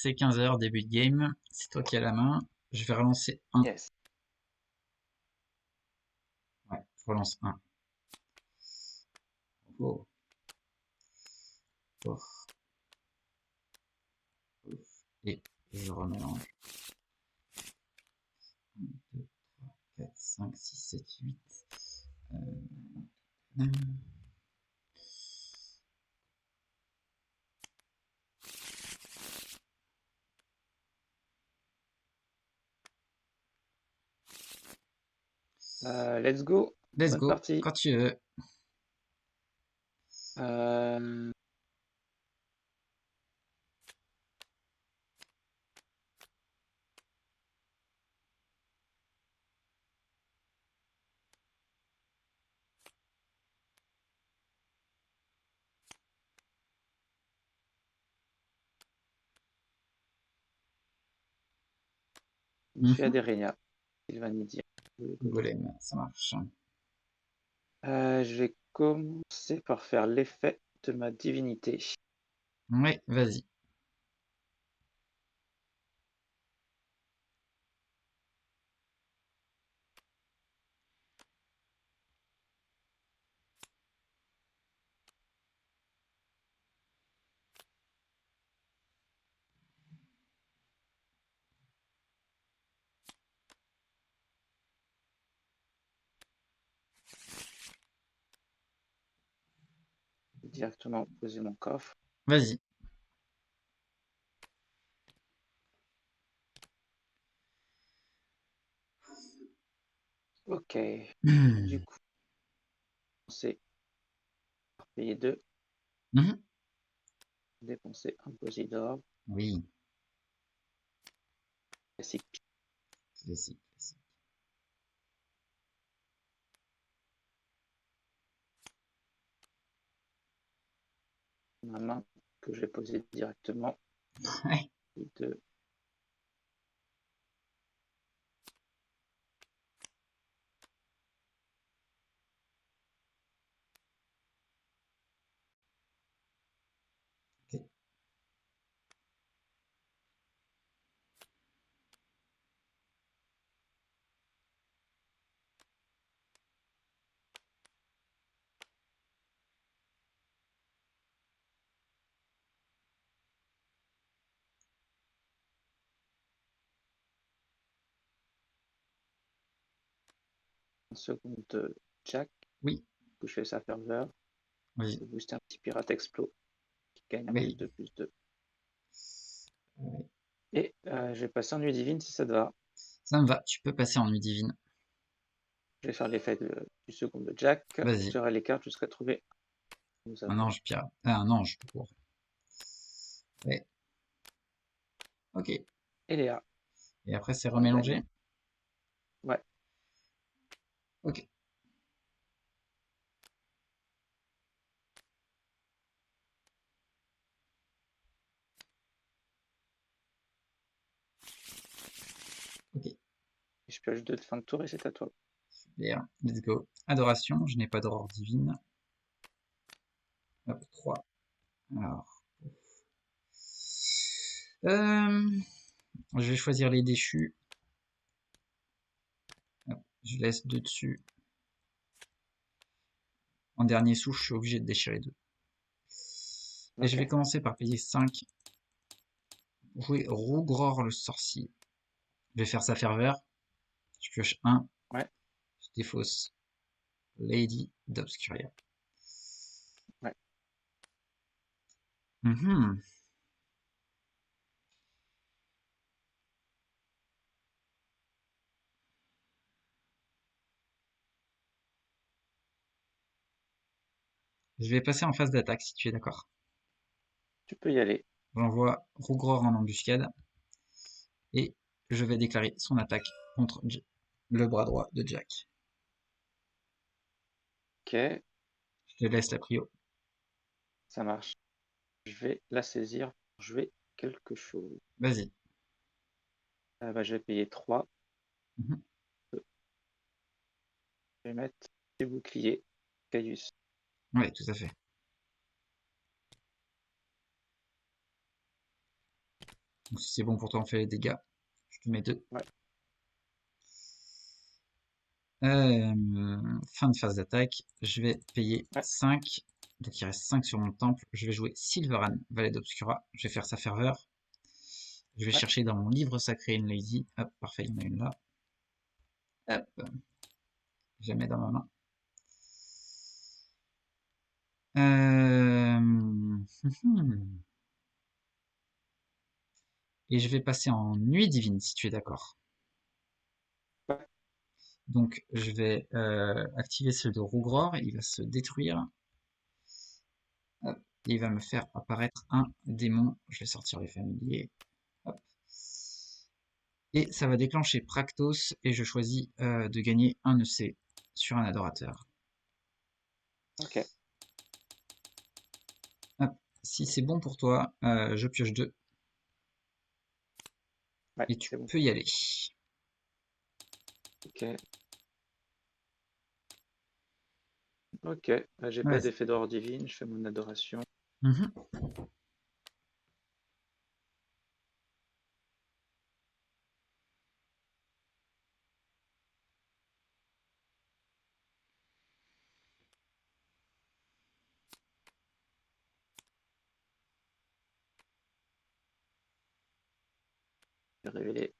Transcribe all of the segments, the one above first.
c'est 15h, début de game. C'est toi qui as la main. Je vais relancer 1. Yes. Ouais, je relance 1. Oh. Oh. Oh. Et je remélange. 1, 2, 3, 4, 5, 6, 7, 8. Let's go. Let's Bonne go, partie. quand tu veux. Euh, Monsieur Aderenia, Sylvanie dit. Golem, ça marche. Je vais commencer par faire l'effet de ma divinité. Ouais, vas-y. Directement poser mon coffre. Vas-y. Ok. Du coup, c'est payer 2, dépenser un Posidor. Oui, Classique. classique, classique. Ma main que je vais poser directement. Ouais. Et 2. Ok. Un second de Jack. Oui, Que je fais sa ferveur. vas-y. Pour booster un petit pirate explo. Qui gagne un Oui. plus 2. Ouais. Et je vais passer en nuit divine si ça te va. Ça me va, tu peux passer en nuit divine. Je vais faire l'effet du second de Jack. Vas-y. J'aurai les cartes jusqu'à trouver. Nous Un avons ange pirate. Ah, un ange, tout court. Ouais. Ok. Eléa. Et après, c'est On gagne. remélangé. Ouais. Ok. Ok. Je pioche 2 de fin de tour et c'est à toi. Super. Let's go. Adoration. Je n'ai pas d'aurore divine. Hop, 3. Alors. Je vais choisir les déchus. Hop, je laisse 2 dessus. En dernier sou, je suis obligé de déchirer 2. Et je vais Ok. commencer par payer 5. Jouer Rougror le sorcier. Je vais faire sa ferveur. Je pioche 1. Ouais. Je défausse Lady d'Obscuria. Ouais. Je vais passer en phase d'attaque si tu es d'accord. Tu peux y aller. J'envoie Rougror en embuscade. Et je vais déclarer son attaque contre le bras droit de Jack. Ok. Je te laisse la prio. Ça marche. Je vais la saisir pour jouer quelque chose. Vas-y. Je vais payer 3. Mhm. Je vais mettre des boucliers. Caius. Ouais, tout à fait. Donc si c'est bon pour toi, on fait les dégâts. Je te mets 2. Ouais. Fin de phase d'attaque. Je vais payer Ouais. 5. Donc il reste 5 sur mon temple. Je vais jouer Silveran, Valet d'Obscura. Je vais faire sa ferveur. Je vais Ouais. chercher dans mon livre sacré une lady. Hop, parfait, il y en a une là. Hop, je la mets dans ma main. Et je vais passer en nuit divine, si tu es d'accord. Ouais. Donc je vais activer celle de Rougror. Il va se détruire. Hop, et il va me faire apparaître un démon. Je vais sortir les familiers. Hop. Et ça va déclencher Praktos. Et je choisis de gagner un EC sur un adorateur. Ok. Hop. Si c'est bon pour toi, je pioche 2. Ouais, Et tu c'est bon. peux y aller. Ok. Ok. J'ai pas Vas-y. d'effet d'or divine. Je fais mon adoration. Mhm. Je vais révéler.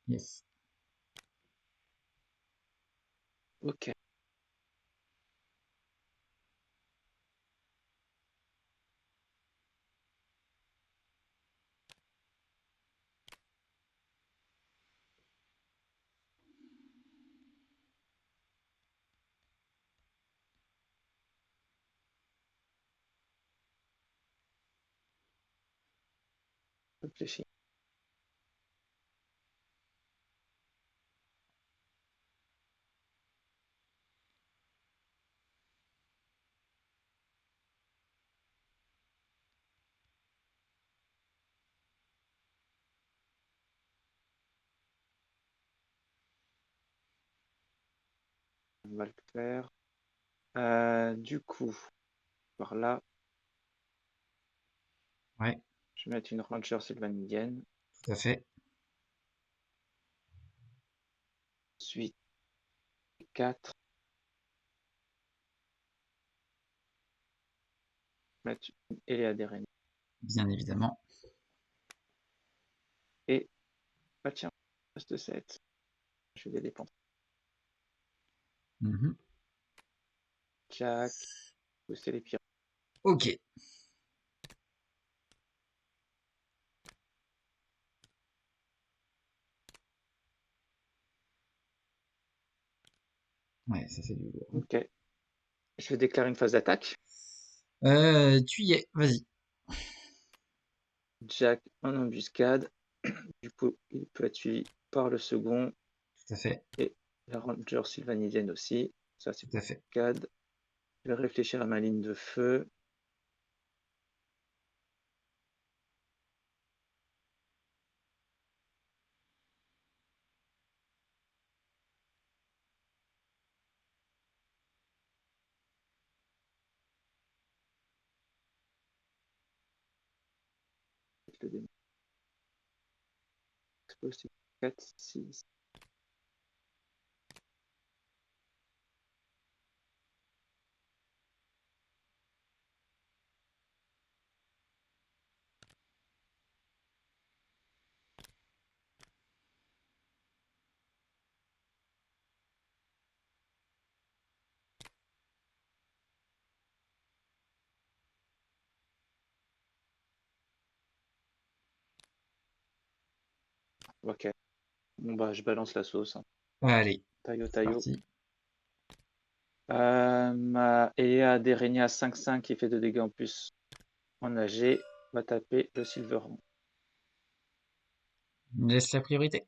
Yes. Ok. Réfléchis. On va le faire. Du coup, par là, Ouais, je vais mettre une Ranger sylvanidienne. tout à fait. Ensuite, 4. Mettre une Eléa Bien évidemment. Et, bah tiens, reste 7. Je vais les dépenser. Mhm. Jack, booster les pirates. Ok. Ouais, ça c'est du lourd. Ok. Je vais déclarer une phase d'attaque. Tu y es, vas-y. Jack en embuscade. Du coup, il peut être suivi par le second Tout à fait, et la Ranger sylvanidienne aussi. Ça, c'est tout à fait. embuscade. Je vais réfléchir à ma ligne de feu. Le démon. Explosif. 4, 6. Ok. Bon, bah, je balance la sauce, hein. Allez, Taillot, c'est taillot. parti. Ma Ea d'Erenia 5-5 qui fait 2 dégâts en plus en AG va taper le Silverhand. Laisse la priorité.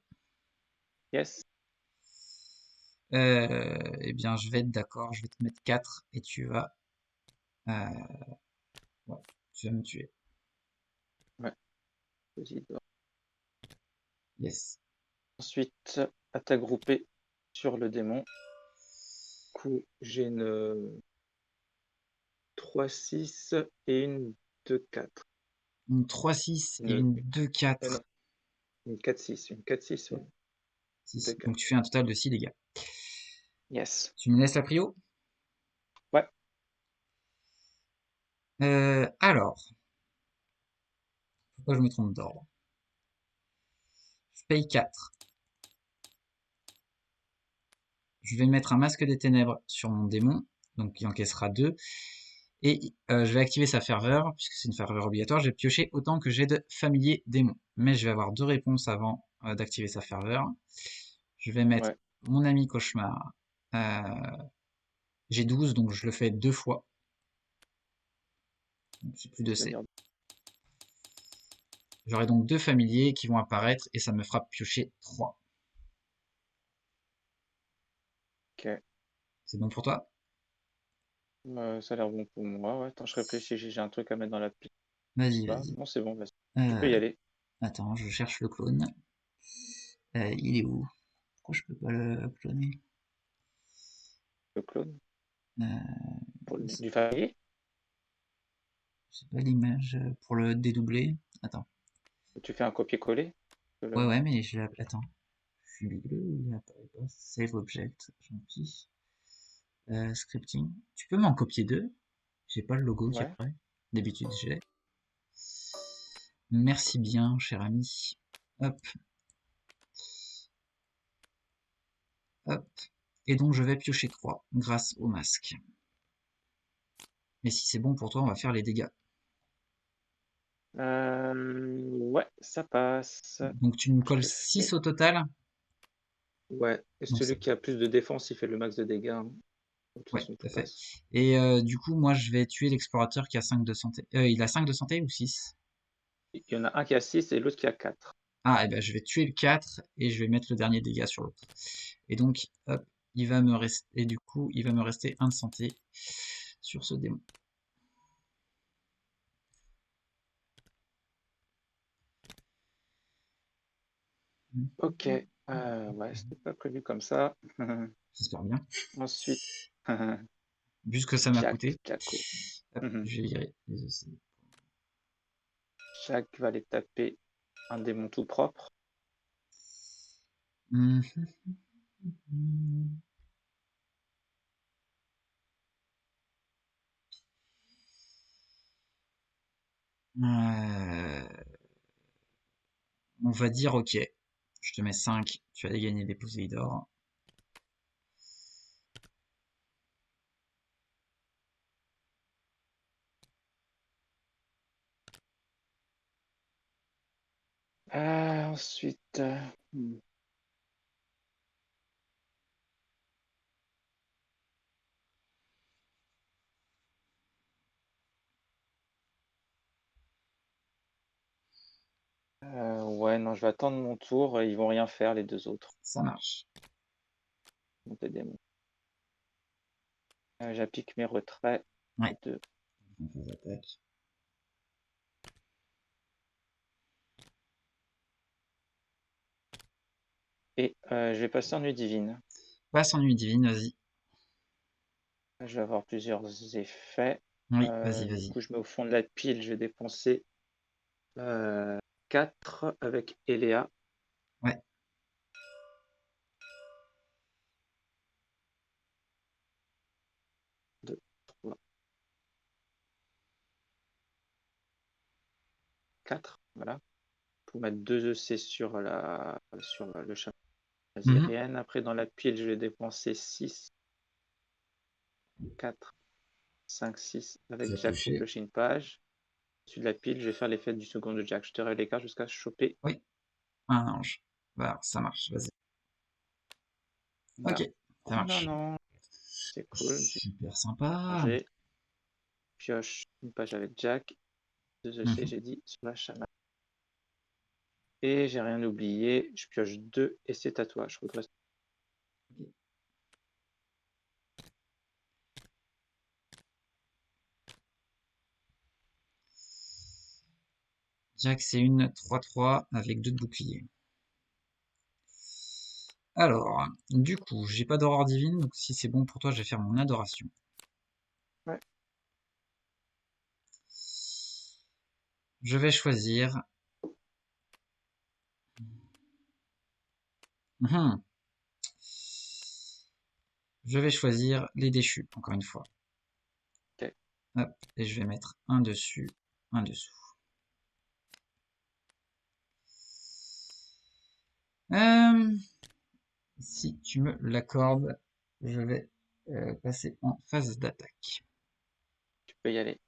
Yes. Eh bien, je vais être d'accord. Je vais te mettre 4 et euh, ouais, tu vas me tuer. Ouais. Vas-y, dors. Yes. Ensuite, attaque groupée sur le démon. Du coup, j'ai une 3-6 et une 2-4. Une 3-6 et une 2-4. non, une 4-6. Une 4-6, ouais. 6. Donc tu fais un total de 6 dégâts. Yes. Tu me laisses la prio? Ouais. Alors, pourquoi je me trompe d'ordre? Je paye 4. Je vais mettre un masque des ténèbres sur mon démon, donc il encaissera 2. Et je vais activer sa ferveur, puisque c'est une ferveur obligatoire. Je vais piocher autant que j'ai de familiers démons. Mais je vais avoir 2 réponses avant d'activer sa ferveur. Je vais mettre mon ami cauchemar. J'ai 12, donc je le fais 2 fois. C'est plus de C. J'aurai donc 2 familiers qui vont apparaître et ça me fera piocher 3. Ok. C'est bon pour toi? Ça a l'air bon pour moi. Ouais. Attends, je réfléchis, j'ai un truc à mettre dans la pile. Vas-y, vas-y. Non, c'est bon, vas-y. Tu peux y aller. Attends, je cherche le clone. Il est où? Pourquoi je peux pas le cloner? Le clone. Euh, Du familier? C'est pas l'image pour le dédoubler. Attends. Tu fais un copier-coller? Ouais, mais je l'ai. Attends. Je suis bigleux ou il apparaît pas? Save object. Gentil. Scripting. Tu peux m'en copier 2? J'ai pas le logo qui apparaît. D'habitude, je l'ai. Merci bien, cher ami. Hop. Hop. Et donc, je vais piocher 3 grâce au masque. Mais si c'est bon pour toi, on va faire les dégâts. Ouais, ça passe. Donc, tu me colles 6 au total? Ouais, et donc, celui qui a plus de défense, il fait le max de dégâts. De toute ouais, façon, tout à fait. passe. Et du coup, moi, je vais tuer l'explorateur qui a 5 de santé. Il a 5 de santé ou 6? Il y en a un qui a 6 et l'autre qui a 4. Ah, et ben je vais tuer le 4 et je vais mettre le dernier dégât sur l'autre. Et donc, hop, il va me rester. Et du coup, il va me rester 1 de santé sur ce démon. Ok, ouais, c'était pas prévu comme ça. J'espère bien. Ensuite, Vu ce que ça m'a coûté. Jacko. Hop, je vais virer les EC. Jack va aller taper un démon tout propre. On va dire ok. Je te mets 5, tu vas gagner des Poséidors. Ensuite, ouais, non, je vais attendre mon tour. Ils vont rien faire, les deux autres. Ça marche. Monter démon. J'applique mes retraits. Ouais. De... Et je vais passer en nuit divine. Passe en nuit divine, vas-y. Je vais avoir plusieurs effets. Oui, vas-y, Du vas-y. coup, je mets au fond de la pile. Je vais dépenser 4 avec Eléa. Ouais. Voilà. Pour mettre 2 EC sur le chaman azérienne. Après, dans la pile, je vais dépenser 6, 4, 5, 6 avec Jack pour piocher une page. Dessus de la pile, je vais faire l'effet du second de Jack. Je te les cartes jusqu'à choper. Oui. Un ange. Voilà, ça marche, vas-y. Voilà. Ok, ça marche. Non, c'est cool. Super sympa. Pioche une page avec Jack. 2 EC, j'ai dit, sur la chaman. Et j'ai rien oublié. Je pioche 2 et c'est à toi. Je redresse. Jack, c'est une 3-3 avec 2 de bouclier. Alors, du coup, j'ai pas d'aurore divine, donc si c'est bon pour toi, je vais faire mon adoration. Ouais. je vais choisir. Mhm. Je vais choisir les déchus, encore une fois. Ok. Hop, et je vais mettre un dessus, un dessous. Si tu me l'accordes, je vais passer en phase d'attaque. Tu peux y aller.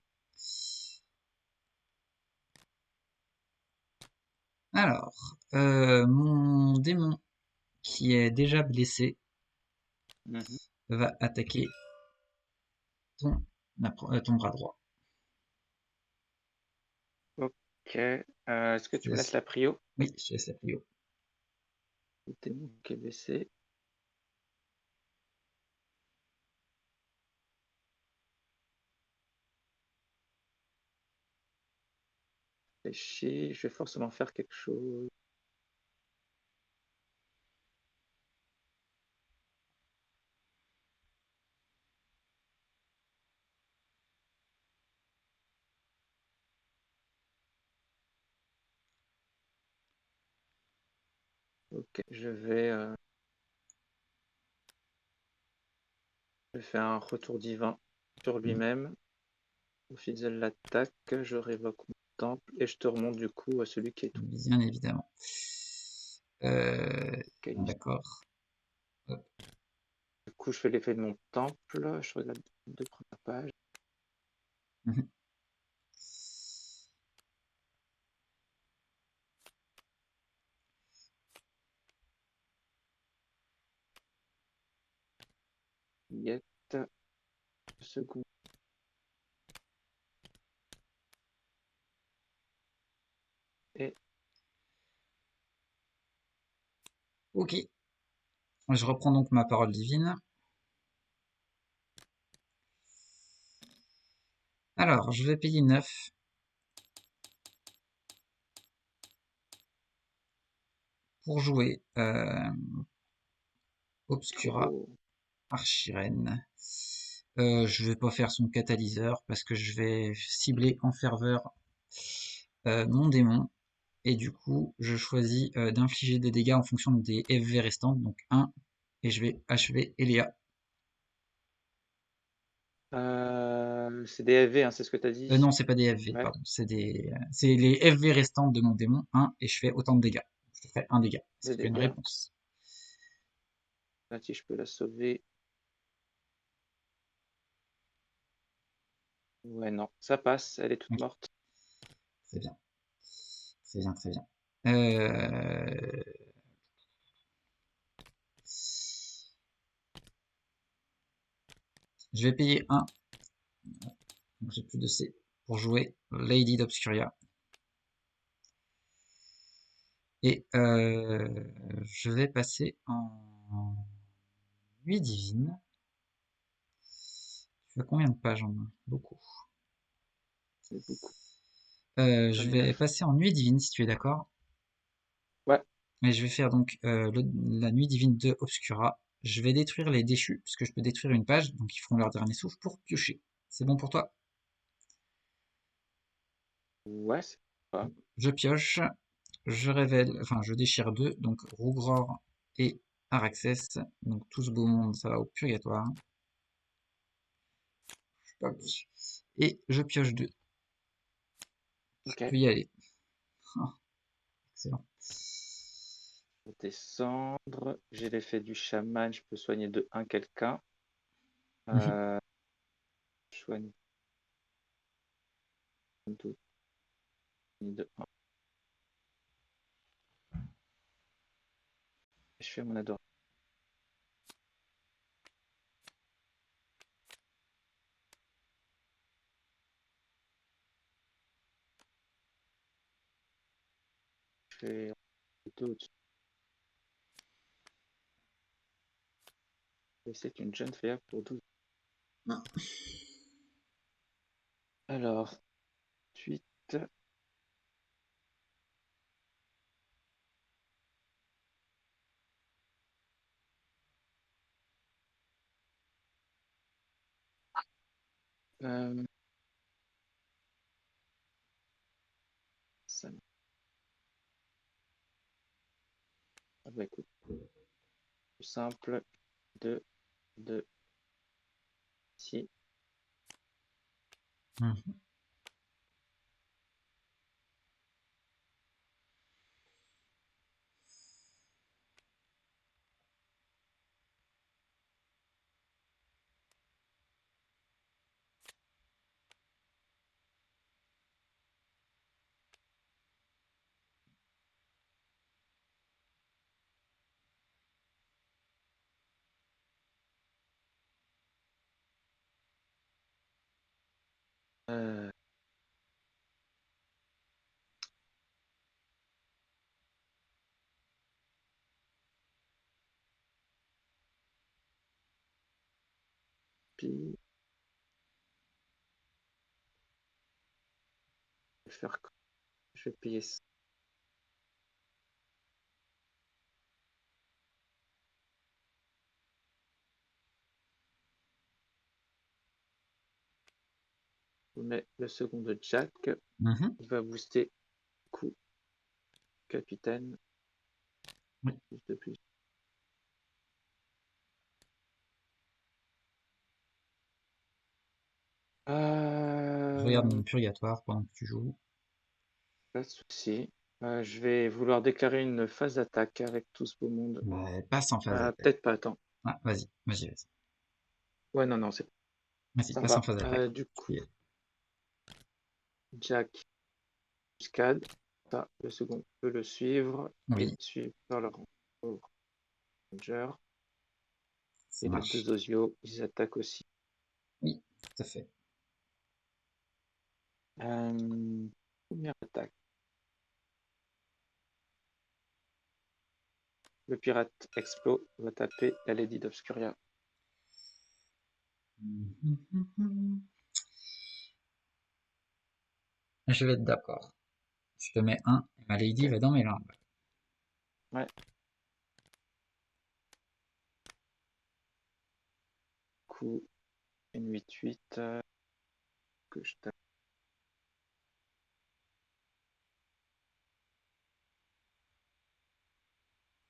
Alors, mon démon qui est déjà blessé Mhm. va attaquer ton, ton bras droit. Ok. Est-ce que tu me laisses la prio? Oui, je laisse la prio. Le démon qui est blessé. Réfléchis, je vais forcément faire quelque chose. Ok, je vais faire un retour divin sur lui-même. Au fil de l'attaque, je révoque mon temple et je te remonte du coup à celui qui est tout. Bien évidemment. Ok. D'accord. Hop. Du coup, je fais l'effet de mon temple. Je regarde les deux premières pages. Mhm. Yet, second. Et Ok. Je reprends donc ma parole divine. Alors, je vais payer 9 pour jouer Obscura oh, Archirène. Je vais pas faire son catalyseur parce que je vais cibler en ferveur mon démon. Et du coup, je choisis d'infliger des dégâts en fonction des FV restantes. Donc 1. Et je vais achever Eléa. c'est des FV, hein, c'est ce que tu as dit. Non, c'est pas des FV, Ouais, pardon. C'est les FV restantes de mon démon. 1. Et je fais autant de dégâts. Je fais 1 dégât. Ce des qui fait une dégâts. réponse. Là, si je peux la sauver. Ouais, non, ça passe, elle est toute Ok, morte. très bien. Très bien, très bien. Euh, Je vais payer 1. Donc j'ai plus de C pour jouer Lady d'Obscuria. Et je vais passer en nuit divine. Tu as combien de pages en main? Beaucoup. C'est beaucoup. Je J'en ai vais 9. passer en nuit divine si tu es d'accord. Ouais, Et je vais faire donc la nuit divine de Obscura. Je vais détruire les déchus, puisque je peux détruire une page, donc ils feront leur dernier souffle pour piocher. C'est bon pour toi? ouais, c'est pas. Je pioche, je révèle, enfin je déchire deux, donc Rougror et Araxes. Donc tout ce beau monde, ça va au purgatoire. Hop. Et je pioche deux. Je Ok. peux y aller. Ah, excellent. Pour descendre, j'ai l'effet du chaman, je peux soigner de 1 quelqu'un. Mhm. Euh, je soigne de de 1. Je fais mon adoration. Je fais 2 au-dessus. Et c'est une jeune fée pour 12. Alors, ensuite, euh, bah écoute, plus simple, 2, 2, ici. Mhm. Euh, puis, je vais faire quoi? Je vais payer ça. Je mets le second de Jack. Mhm. Il va booster coup capitaine. Oui. Plus de plus. Je regarde mon purgatoire pendant que tu joues. Pas de souci. Je vais vouloir déclarer une phase d'attaque avec tout ce beau monde. Ouais, passe en phase d'attaque. Peut-être pas, attends. Ah, vas-y, vas-y, vas-y. Ouais, non, non, ça Vas-y, passe en va. phase d'attaque. Du coup, Jack, Muscade. Ça, le second peut le suivre et Oui, suivre par le Ranger. ça Et les deux marche. Osios, ils attaquent aussi. Oui, tout à fait. Première attaque. Le pirate Explo va taper la Lady d'Obscuria. Mhm. Je vais être d'accord. Je te mets un, et ma lady Ok. va dans mes larmes. Ouais. Coup, une 8-8 que je tape.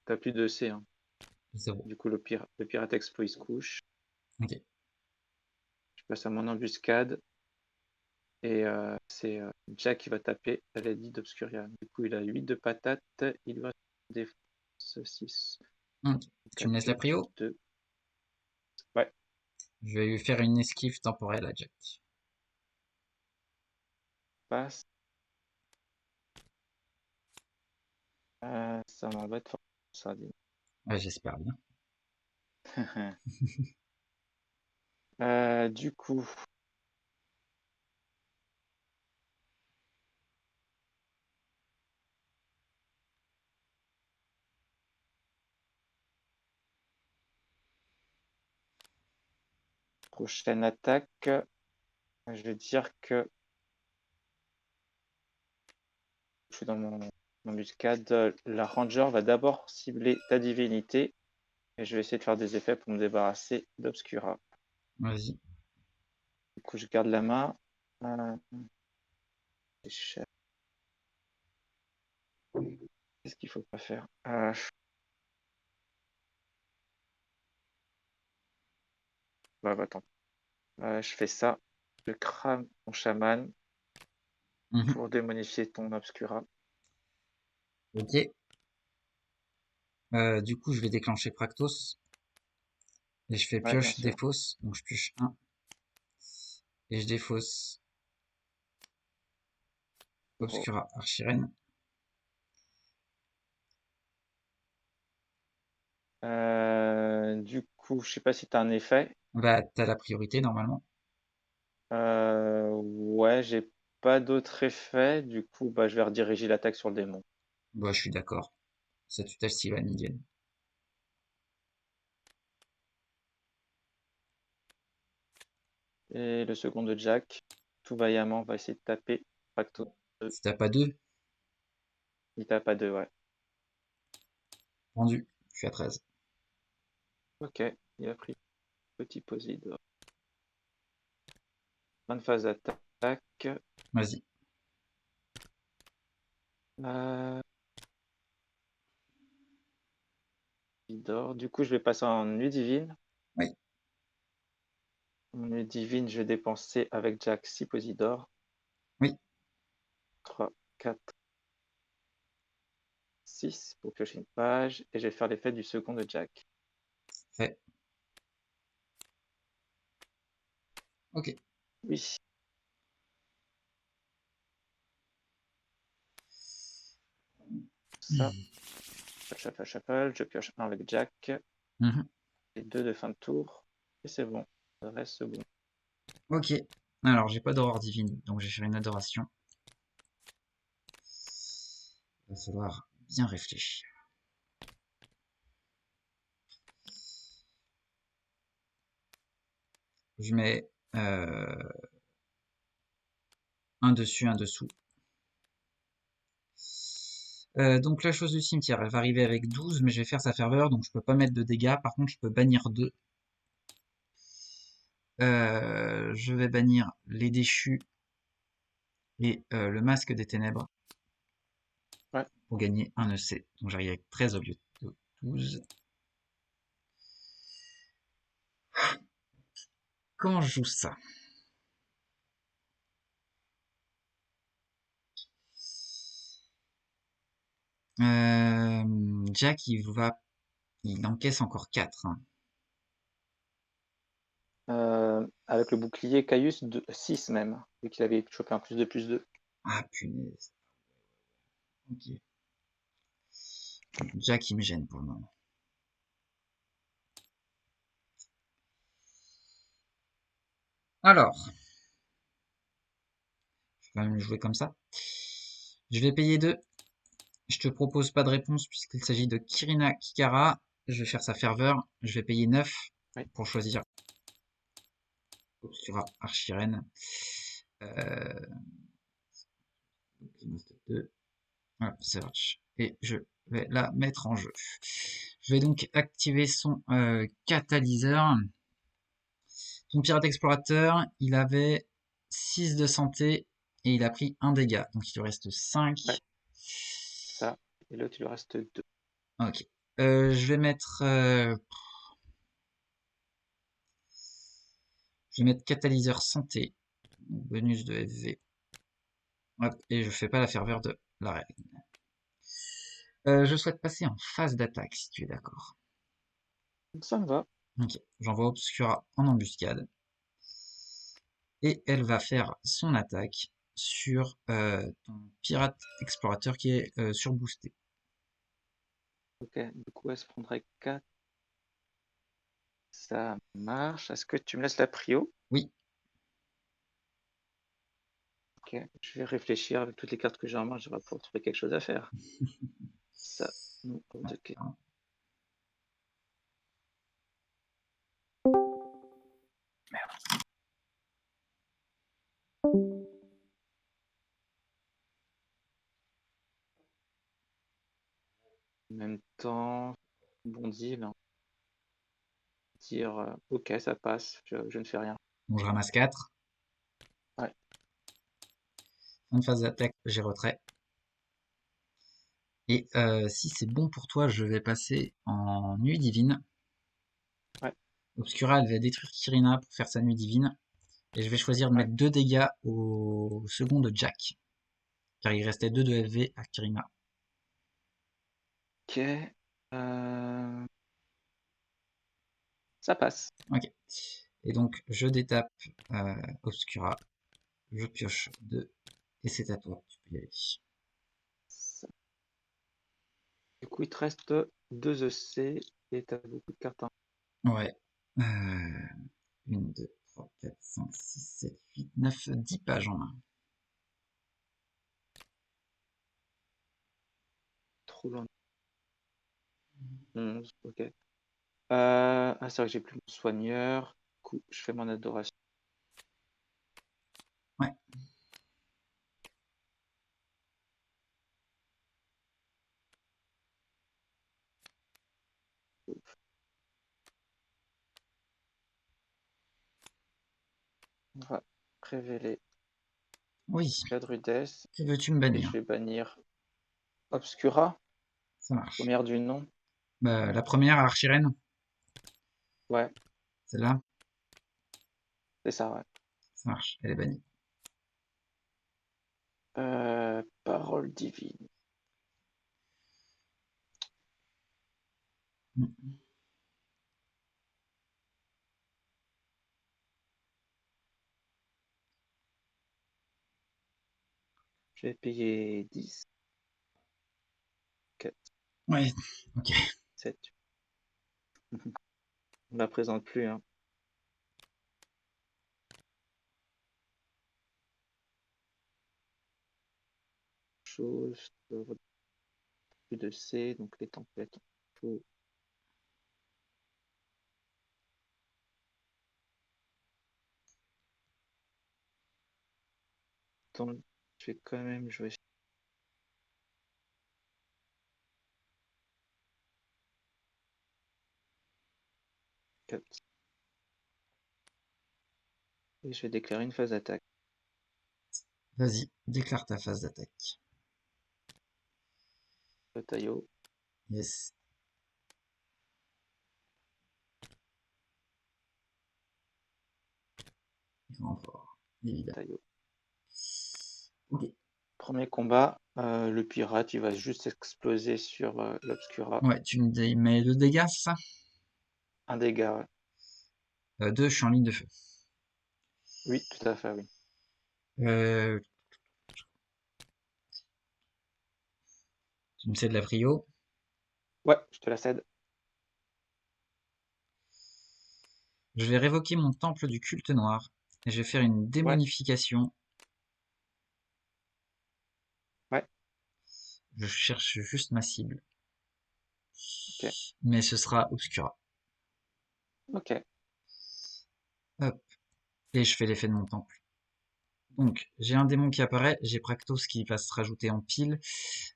T'as plus de C, hein. Zéro. Du coup, le pirate Explo, il se couche. Ok. Je passe à mon embuscade. Et c'est Jack qui va taper la Lady d'Obscuria. Du coup, il a 8 de patates. Il doit défense 6. Ok. Tu 4, me laisses la 4, plus prio? 2. Ouais, Je vais lui faire une esquive temporelle à Jack. passe. Ça m'embête fort. Ça, dis. Ouais, j'espère bien. Du coup, prochaine attaque. Je vais dire que je suis dans mon embuscade. La Ranger va d'abord cibler ta divinité. Et je vais essayer de faire des effets pour me débarrasser d'Obscura. Vas-y. Du coup, je garde la main. C'est cher. Qu'est-ce qu'il faut pas faire? Bah, attends. Je fais ça. Je crame mon chaman Mhm. pour démonifier ton Obscura. Ok. Du coup, je vais déclencher Practos. Et je fais Ouais, bien pioche, sûr. défausse. Donc je pioche un. Et je défausse Gros. Obscura Archirène. Du coup, je sais pas si tu as un effet. Bah, t'as la priorité normalement. Ouais, j'ai pas d'autre effet. Du coup, bah, je vais rediriger l'attaque sur le démon. Bah, je suis d'accord. Ça tutelle Sylvanidienne. Et le second de Jack, tout vaillamment, va essayer de taper Pacto 2. Si t'as pas deux, Il tape à 2, ouais. rendu. Je suis à 13. Ok, il a pris petit Posidor. Fin de phase d'attaque. Vas-y. Euh, Posidor. Du coup, je vais passer en nuit divine. Oui. En nuit divine, je vais dépenser avec Jack 6 Posidor. Oui. 3, 4, 6 pour piocher une page. Et je vais faire l'effet du second de Jack. Fait. Ok. Oui. Ça. Shuffle, shuffle. Je pioche 1 avec Jack. Mhm. Et 2 de fin de tour. Et c'est bon. Le reste, c'est bon. Ok. Alors, j'ai pas d'aurore divine, donc je vais faire une adoration. Il va falloir bien réfléchir. Je mets un dessus, un dessous. Donc la chose du cimetière, elle va arriver avec 12, mais je vais faire sa ferveur, donc je peux pas mettre de dégâts. Par contre, je peux bannir 2. Je vais bannir les déchus et le masque des ténèbres Ouais. pour gagner un EC. Donc j'arrive avec 13 au lieu de 12. Comment je joue ça? Jack, il encaisse encore 4. Hein. Avec le bouclier Caius, 6 même. Vu qu'il avait chopé un plus de plus 2. Ah punaise. Ok. Jack, il me gêne pour le moment. Alors, je vais quand même jouer comme ça. Je vais payer 2. Je te propose pas de réponse puisqu'il s'agit de Kirina Kikara. Je vais faire sa ferveur. Je vais payer 9 Oui. pour choisir Obscura Archirène. Il me reste 2. Voilà, ça marche. Et je vais la mettre en jeu. Je vais donc activer son catalyseur. Ton pirate explorateur, il avait 6 de santé et il a pris 1 dégât. Donc il lui reste 5. Ouais. Ça. Et l'autre, il lui reste 2. Ok. Je vais mettre... je vais mettre catalyseur santé. Bonus de FV. Hop, et je fais pas la ferveur de la reine. Je souhaite passer en phase d'attaque, si tu es d'accord. Ça me va. Ok, j'envoie Obscura en embuscade. Et elle va faire son attaque sur ton pirate explorateur qui est surboosté. Ok. Du coup, elle se prendrait 4. Ça marche. Est-ce que tu me laisses la prio? Oui. Ok. Je vais réfléchir avec toutes les cartes que j'ai en main. Je vais pouvoir trouver quelque chose à faire. Ça. Non. Ok. En même temps, bon deal. Hein. Dire ok, ça passe. Je ne fais rien. Donc je ramasse 4. Ouais. Fin de phase d'attaque, j'ai retrait. Et si c'est bon pour toi, je vais passer en nuit divine. Ouais. Obscura, elle va détruire Kirina pour faire sa nuit divine. Et je vais choisir de Ouais. mettre 2 dégâts au second de Jack. Car il restait 2 de FV à Kirina. Ok. Ça passe. Ok. Et donc, je détape Obscura. Je pioche 2. Et c'est à toi. Tu peux y aller. Ça. Du coup, il te reste 2 EC et tu as beaucoup de cartes. Ouais. 1, 2, 3, 4, 5, 6, 7, 8, 9, 10 pages en main. Trop loin. 11. Ok. C'est vrai que j'ai plus mon soigneur. Du coup, je fais mon adoration. Ouais. On va révéler Oui. Cadrudès Que veux-tu me et je bannir? vais bannir Obscura, Ça marche. première du nom. Bah, la première, Archirène, Ouais, celle-là, c'est ça, ouais. ça marche, elle est bannie. Parole divine. Mm. Je vais payer 10, 4, Ouais, ok. 7. On la présente plus, hein. Chose, plus de C, donc les templates. Faut... Attends, je vais quand même jouer 4. Et je vais déclarer une phase d'attaque. Vas-y, déclare ta phase d'attaque. Le taillot, Yes. Renfort, évidemment. taillot. Ok. Premier combat, le pirate, il va juste exploser sur l'Obscura. Ouais, tu me mets 2 dégâts, c'est ça? Un dégât, ouais. 2, je suis en ligne de feu. Oui, tout à fait, oui. Euh, tu me cèdes la prio. Ouais, je te la cède. Je vais révoquer mon temple du culte noir. Et je vais faire une Ouais, démonification. ouais, Je cherche juste ma cible. ok, Mais ce sera Obscura. ok. Hop. Et je fais l'effet de mon temple. Donc, j'ai un démon qui apparaît, j'ai Praktos qui va se rajouter en pile.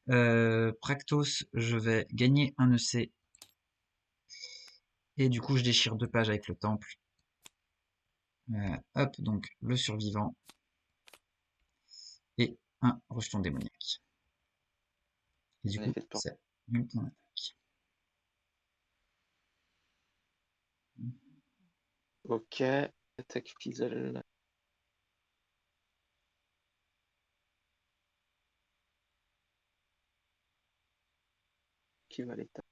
Praktos, je vais gagner un EC. Et du coup, je déchire 2 pages avec le temple. Hop, donc le survivant. Et un rejeton démoniaque. Et du Un coup, effet de peur. c'est nul ton attaque. Ok, attaque fizzle. Qui va l'état.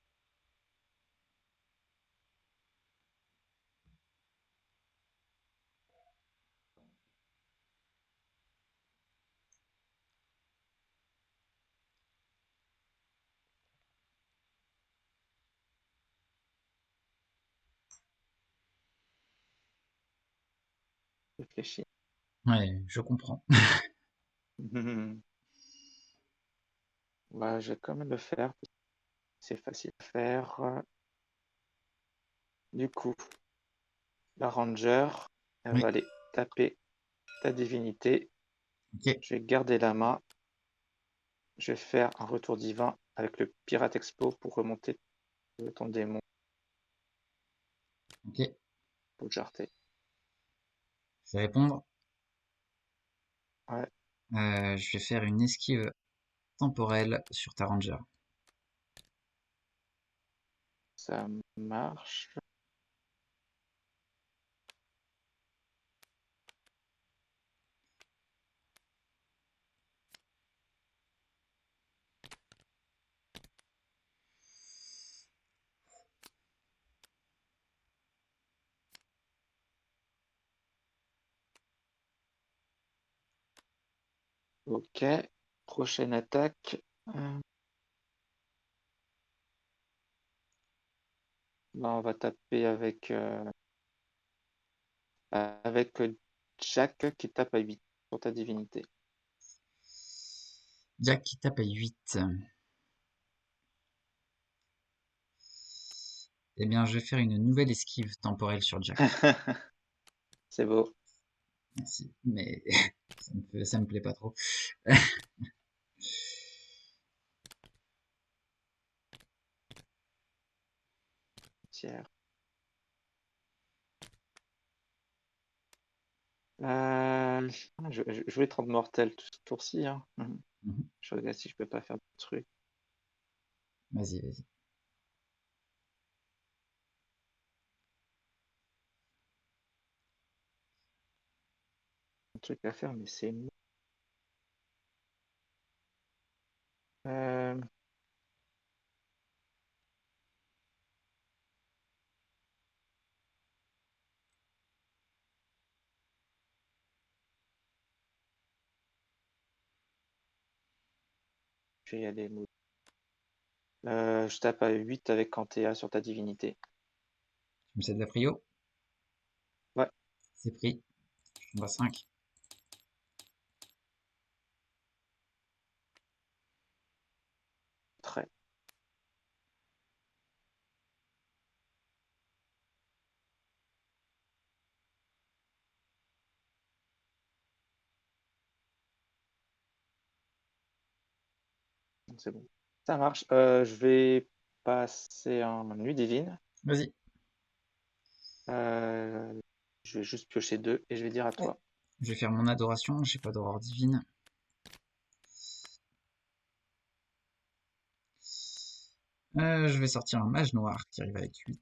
Réfléchis. Ouais, je comprends. Ouais, je vais quand même le faire. C'est facile à faire. Du coup, la ranger, elle Oui, va aller taper ta divinité. ok, Je vais garder la main. Je vais faire un retour divin avec le pirate expo pour remonter ton démon ok. pour jarter. Je vais répondre. Ouais, Je vais faire une esquive temporelle sur ta ranger. ça marche. Ok, prochaine attaque. Euh, Là, on va taper avec Jack qui tape à 8 sur ta divinité. Jack qui tape à 8. Eh bien, je vais faire une nouvelle esquive temporelle sur Jack. C'est beau. Merci. Mais ça me plaît pas trop. Tiers. Euh, je vais 30 mortels tout ce tour-ci. Hein. Mhm. Je regarde si je peux pas faire de trucs. Vas-y, vas-y. truc à faire, mais c'est mou. Euh, je vais y aller. Je tape à 8 avec Cantea sur ta divinité. Tu me cèdes la prio? Ouais, C'est pris. On va 5. très. C'est bon. Ça marche. Je vais passer en nuit divine. Vas-y. Je vais juste piocher 2 et je vais dire à Ouais. toi. Je vais faire mon adoration. J'ai pas d'aurore divine. Je vais sortir un mage noir qui arrive avec 8.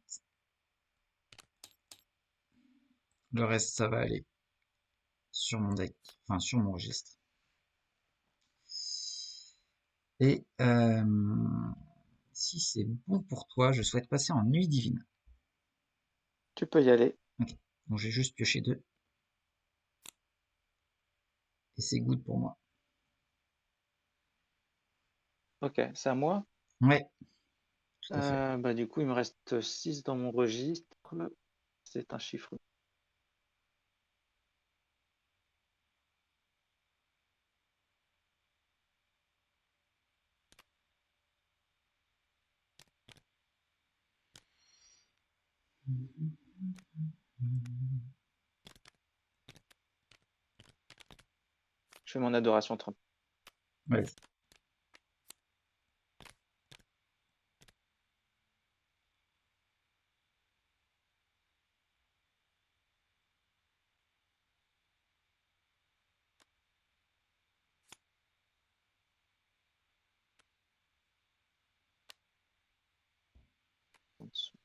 Le reste, ça va aller sur mon deck. Enfin, sur mon registre. Et si c'est bon pour toi, je souhaite passer en nuit divine. Tu peux y aller. Ok. Donc j'ai juste pioché 2. Et c'est good pour moi. Ok, c'est à moi. Ouais, tout à fait. Bah, du coup, il me reste 6 dans mon registre. C'est un chiffre. Je fais mon adoration 30. Vas-y. En dessous.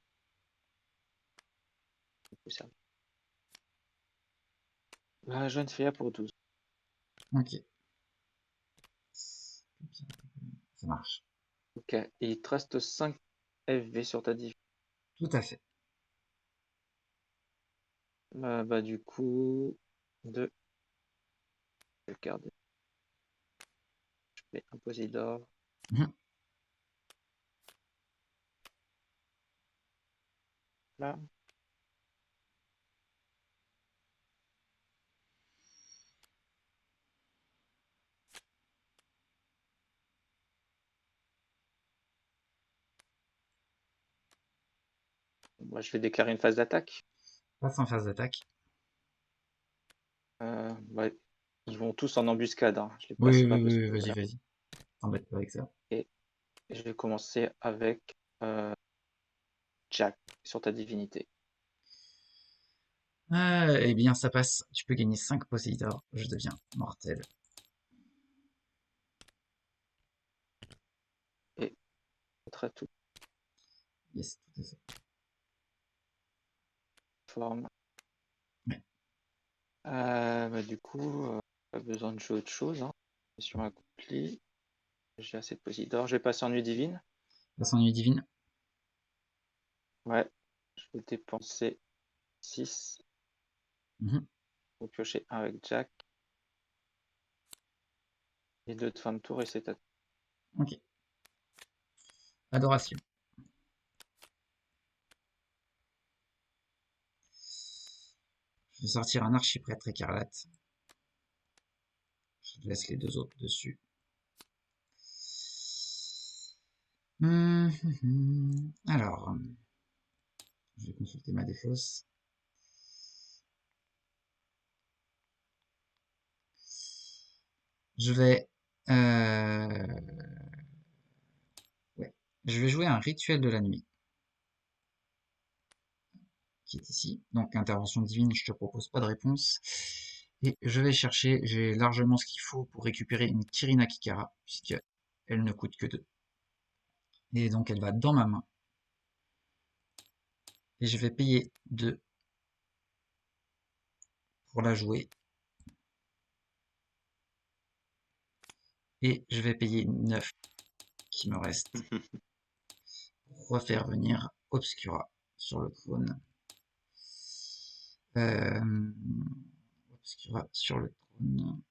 La jeune fille pour 12. Ok. Ça marche. Ok, et il te reste 5 FV sur ta div. Tout à fait. Bah, du coup, 2. Je vais garder. Je fais un Poséidor. Mhm. Là. Moi, je vais déclarer une phase d'attaque. Passe en phase d'attaque. Bah, ils vont tous en embuscade, hein. Je les Oui, place pas oui, parce oui, que vas-y, voilà. vas-y. T'embête pas avec ça. Et je vais commencer avec Jack sur ta divinité. Eh bien, ça passe. Tu peux gagner 5 Poséidor. Je deviens mortel. Et très toute Yes, tout à fait. forme. Ouais. Bah, du coup, pas besoin de jouer autre chose, hein. Mission accomplie. J'ai assez de Poséidor. Je vais passer en nuit divine. Passe en nuit divine. Ouais. Je vais dépenser 6 Mhm. pour piocher 1 avec Jack. Et 2 de fin de tour et c'est à toi. Ok. Adoration. Je vais sortir un archiprêtre écarlate. Je laisse les 2 autres dessus. Alors, je vais consulter ma défausse. Je vais, ouais, je vais jouer un rituel de la nuit qui est ici. Donc intervention divine, je te propose pas de réponse. Et je vais chercher, j'ai largement ce qu'il faut pour récupérer une Kirina Kikara, puisque elle ne coûte que 2. Et donc elle va dans ma main. Et je vais payer 2 pour la jouer. Et je vais payer 9 qui me reste pour refaire venir Obscura sur le trône. Obscura sur le trône.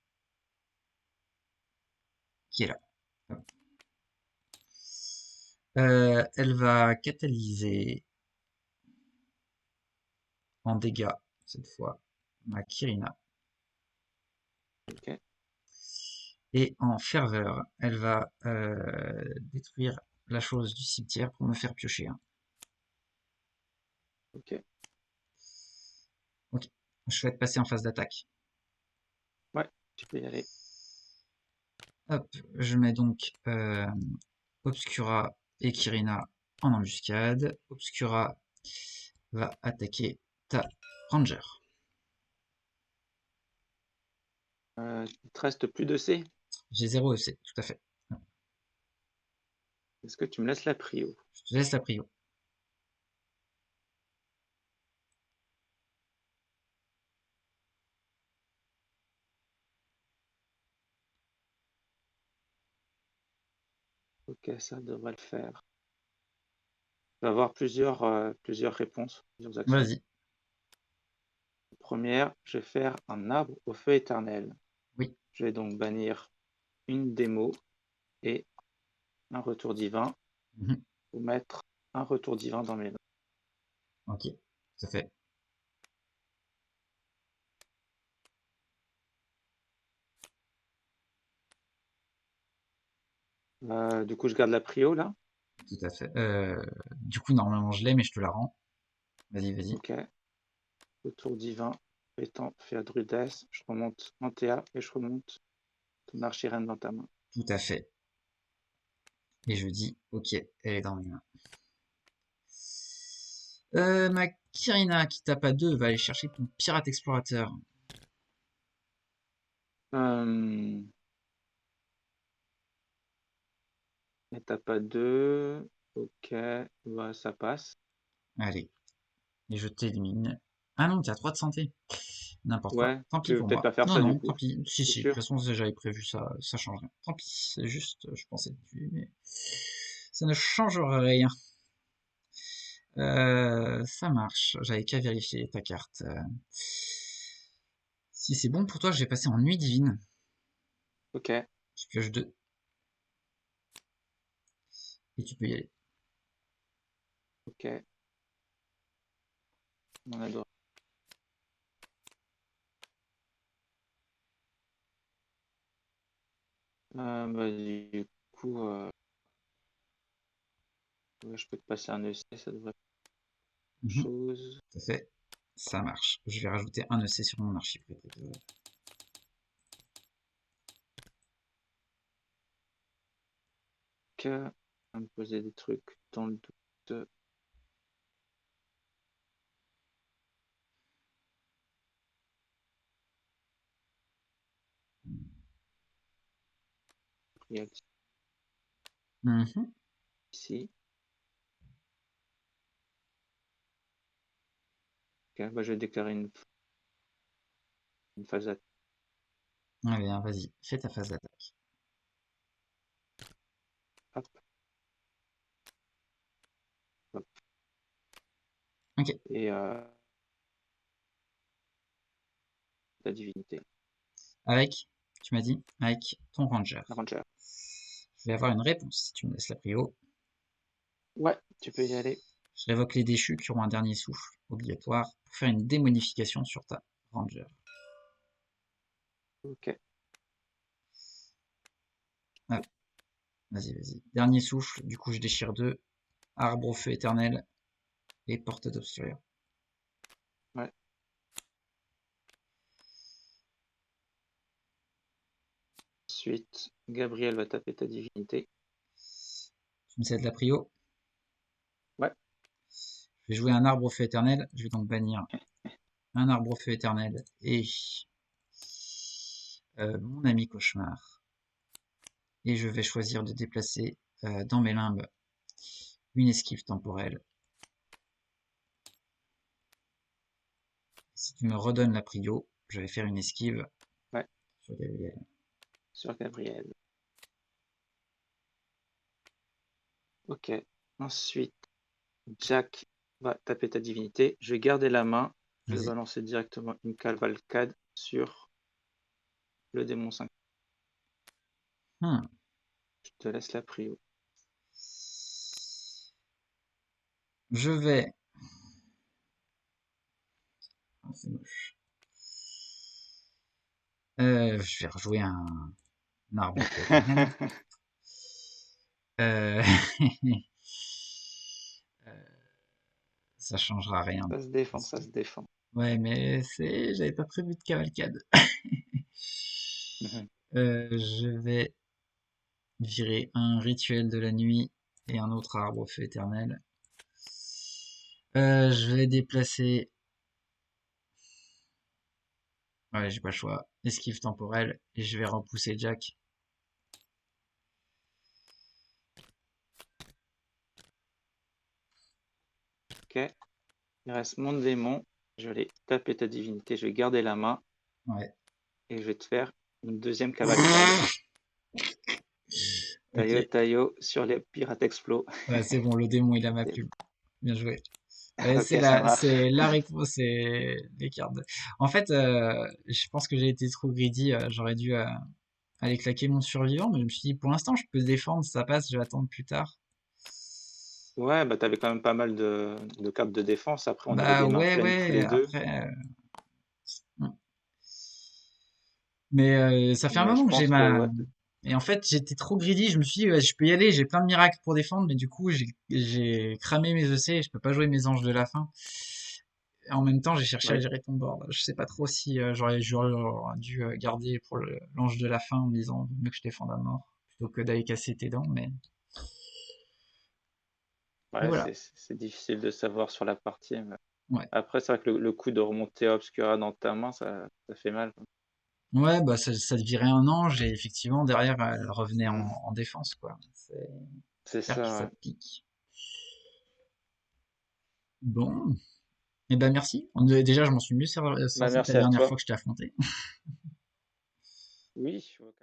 Qui est là. Elle va catalyser en dégâts, cette fois, ma Kirina. Ok. Et en ferveur, elle va détruire la chose du cimetière pour me faire piocher un. Ok. Ok, je souhaite passer en phase d'attaque. Ouais, tu peux y aller. Hop, je mets donc Obscura et Kirina en embuscade. Obscura va attaquer ta Ranger. Il te reste plus de C. J'ai 0 EC, tout à fait. Est-ce que tu me laisses la prio? Je te laisse la prio. Ok, ça devrait le faire. Il va y avoir plusieurs réponses, plusieurs actions. Vas-y. Première, je vais faire un arbre au feu éternel. Oui. Je vais donc bannir une démo et un retour divin Mhm. pour mettre un retour divin dans mes mains. Ok, tout à fait. Du coup, je garde la prio là. Tout à fait. Du coup, normalement, je l'ai, mais je te la rends. Vas-y, vas-y. Ok. Retour divin étant fait à Druides, je remonte en TA et je remonte ton archirène dans ta main. Tout à fait. Et je dis, ok, elle est dans mes mains. Ma Kirina qui tape à 2 va aller chercher ton pirate explorateur. Euh, Étape à 2. Ok, bah, ça passe. Allez, et je t'élimine. Ah non, tu as 3 de santé. N'importe quoi. Ouais, Tant tu pis veux pour peut-être moi. pas faire Non, ça du non, coup. tant pis. Si, C'est si. De toute sûr. façon, j'avais prévu ça. Ça change rien. Tant pis. C'est juste, je pensais dessus, mais ça ne change rien. Ça marche. J'avais qu'à vérifier ta carte. Si c'est bon pour toi, je vais passer en nuit divine. Ok, Je pioche 2. Et tu peux y aller. ok. On adore. Bah, du coup, ouais, je peux te passer un EC, ça devrait faire quelque Mhm, chose. tout à fait. Ça marche. Je vais rajouter un EC sur mon archiprêteur. Ok, on va me poser des trucs dans le doute. Mhm, Ici. Ok, bah, je vais déclarer une phase d'attaque. allez, hein, vas-y. Fais ta phase d'attaque. Hop, hop. Ok. Et la divinité. Avec, tu m'as dit, avec ton ranger. Ranger. Je vais avoir une réponse si tu me laisses la prio. Ouais, tu peux y aller. Je révoque les déchus qui auront un dernier souffle obligatoire pour faire une démonification sur ta ranger. Ok. Ah, vas-y, vas-y. Dernier souffle, du coup je déchire 2. Arbre au feu éternel et porte d'obscuria. Ouais. Ensuite, Gabriel va taper ta divinité. Tu me cèdes la prio. Ouais. Je vais jouer un arbre au feu éternel. Je vais donc bannir un arbre au feu éternel et mon ami cauchemar. Et je vais choisir de déplacer dans mes limbes une esquive temporelle. Si tu me redonnes la prio, je vais faire une esquive Ouais. sur Gabriel. Sur Gabriel. Ok. Ensuite, Jack va taper ta divinité. Je vais garder la main. Je vais Vas-y. balancer directement une cavalcade sur le démon 5. Hmm. Je te laisse la prio. Je vais... Ah, c'est moche. Je vais rejouer un arbre éternel. Euh... Ça changera rien. Ça se défend, Parce ça que- se défend. Ouais, mais j'avais pas prévu de cavalcade. Mhm. Je vais virer un rituel de la nuit et un autre arbre au feu éternel. Je vais déplacer. Ouais, j'ai pas le choix. Esquive temporelle et je vais repousser Jack. Ok. Il reste mon démon. Je vais aller taper ta divinité. Je vais garder la main Ouais. et je vais te faire une deuxième cavalcade. Ok. Taillot, taillot sur les pirates explos. Ouais, c'est bon, le démon il a ma plume. Bien joué. Ouais, Ok, ça marche. c'est la réponse, c'est les cartes. En fait, je pense que j'ai été trop greedy. J'aurais dû aller claquer mon survivant, mais je me suis dit, pour l'instant, je peux défendre, ça passe, je vais attendre plus tard. Ouais, bah t'avais quand même pas mal de cartes de défense. Après, on avait Bah des mains ouais, pleines tous ouais, les deux. après. Mais ça fait un Mais je moment que j'ai pense que ma. ouais, Et en fait, j'étais trop greedy, je me suis dit, ouais, je peux y aller, j'ai plein de miracles pour défendre, mais du coup, j'ai cramé mes EC, je peux pas jouer mes anges de la fin. Et en même temps, j'ai cherché à ouais, gérer ton board. Je sais pas trop si j'aurais dû garder pour l'ange de la fin en me disant, vaut mieux que je défende à mort, plutôt que d'aller casser tes dents, mais ouais, voilà. c'est difficile de savoir sur la partie. Mais Ouais. après, c'est vrai que le coup de remonter Obscura dans ta main, ça fait mal. Ouais, bah ça virait un ange et effectivement derrière elle revenait Hmm. en défense quoi. C'est C'est clair que ça, ça ouais. pique. Bon, et ben merci. Déjà je m'en suis mieux Bah, sorti que la merci à dernière fois toi. que je t'ai affronté. Oui, ok.